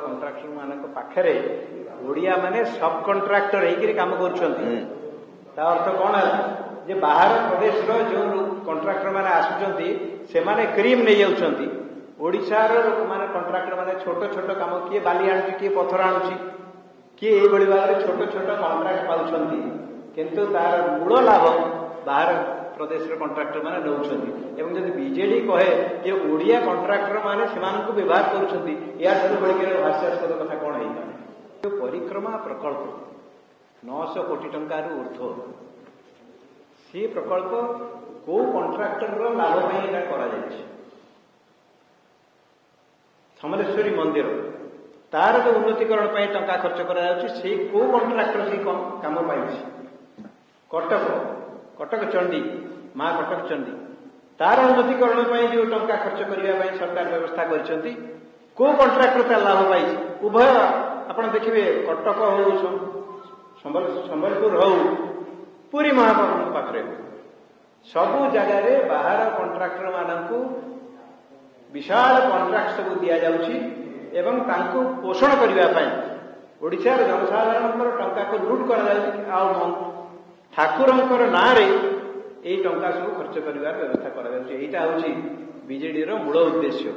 Contractor मान पाखे ओडिया माने सब कंट्राक्टर होकर काम कर अर्थ कौन है बाहर प्रदेश जो कंट्राक्टर मैंने आसुंच से क्रीम नहीं जाऊँगी ओडिशार लोक मैंने कंट्राक्टर मैंने छोट छोट काम किए बाली आणुची किए पथर आणुची किए ये भाव में छोट छोट कंट्राक्ट पाँच किंतु तार मूल लाभ बाहर प्रदेश कंट्राक्टर मैंने नौकरी जब बीजेडी कहे कि ओडिया कंट्राक्टर मैंने से व्यवहार कर हास्यास्पद कथा कौन है परिक्रमा प्रकल्प 900 कोटी टंकार ऊर्ध्व सी प्रकल्प को कंट्राक्टर लाभ करा समलेश्वरी मंदिर तार जो उन्नतीकरण टंका खर्च करा कंट्राक्टर से कम पाई कटक कटक चंडी माँ कटक चंडी तार उन्नतीकरण जो टंका खर्च करने सरकार व्यवस्था कर कंट्राक्टर तार लाभ पाई उभय आप देखिए कटक हो संबलपुर हो पुरी महाप्रभु पाखे सबू जगार बाहर कंट्राक्टर मानू विशाल कंट्राक्ट सब दि जाऊँ पोषण करने ओडिशार जनसाधारण टंका को लुट कर ठाकुर ना यही टंका सब खर्च कर व्यवस्था कर बीजेडी मूल उद्देश्य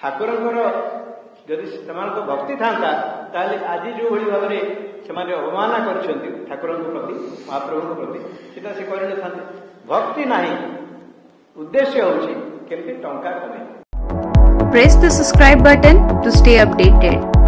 ठाकुर जदि भक्ति था आज जो भाव में से अवमानना कर ठाकुर प्रति महाप्रभु प्रति सीटा से कर भक्ति ना उद्देश्य होची केमती टंका कमे। Press the subscribe button to stay updated.